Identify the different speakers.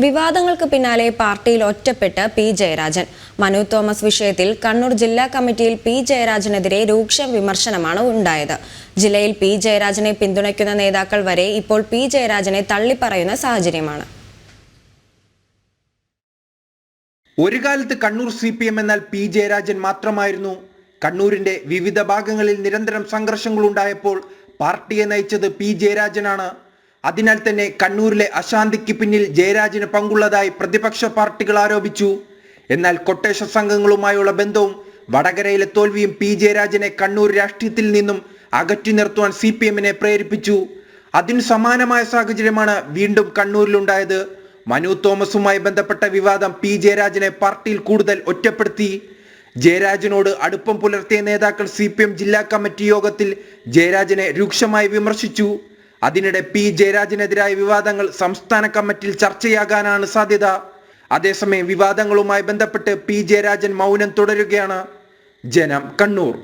Speaker 1: വിവാദങ്ങൾക്ക് പിന്നാലെ പാർട്ടിയിൽ ഒറ്റപ്പെട്ട് പി ജയരാജൻ. മനു തോമസ് വിഷയത്തിൽ കണ്ണൂർ ജില്ലാ കമ്മിറ്റിയിൽ പി ജയരാജനെതിരെ രൂക്ഷ വിമർശനമാണ് ഉണ്ടായത്. ജില്ലയിൽ പി ജയരാജനെ പിന്തുണയ്ക്കുന്ന നേതാക്കൾ വരെ ഇപ്പോൾ പി ജയരാജനെ തള്ളിപ്പറയുന്ന സാഹചര്യമാണ്.
Speaker 2: ഒരു കാലത്ത് കണ്ണൂർ CPM എന്നാൽ പി ജയരാജൻ മാത്രമായിരുന്നു. കണ്ണൂരിന്റെ വിവിധ ഭാഗങ്ങളിൽ നിരന്തരം സംഘർഷങ്ങൾ ഉണ്ടായപ്പോൾ പാർട്ടിയെ നയിച്ചത് പി ജയരാജനാണ്. അതിനാൽ തന്നെ കണ്ണൂരിലെ അശാന്തിക്ക് പിന്നിൽ ജയരാജന് പങ്കുള്ളതായി പ്രതിപക്ഷ പാർട്ടികൾ ആരോപിച്ചു. എന്നാൽ കൊട്ടേഷൻ സംഘങ്ങളുമായുള്ള ബന്ധവും വടകരയിലെ തോൽവിയും പി ജയരാജനെ കണ്ണൂർ രാഷ്ട്രീയത്തിൽ നിന്നും അകറ്റി നിർത്തുവാൻ CPMനെ പ്രേരിപ്പിച്ചു. അതിന് സമാനമായ സാഹചര്യമാണ് വീണ്ടും കണ്ണൂരിലുണ്ടായത്. മനു തോമസുമായി ബന്ധപ്പെട്ട വിവാദം പി ജയരാജനെ പാർട്ടിയിൽ കൂടുതൽ ഒറ്റപ്പെടുത്തി. ജയരാജനോട് അടുപ്പം പുലർത്തിയ നേതാക്കൾ CPM ജില്ലാ കമ്മിറ്റി യോഗത്തിൽ ജയരാജനെ രൂക്ഷമായി വിമർശിച്ചു. അതിനിടെ പി ജയരാജനെതിരായ വിവാദങ്ങൾ സംസ്ഥാന കമ്മിറ്റിയിൽ ചർച്ചയാകാനാണ് സാധ്യത. അതേസമയം വിവാദങ്ങളുമായി ബന്ധപ്പെട്ട് പി ജയരാജൻ മൗനം തുടരുകയാണ്. ജനം, കണ്ണൂർ.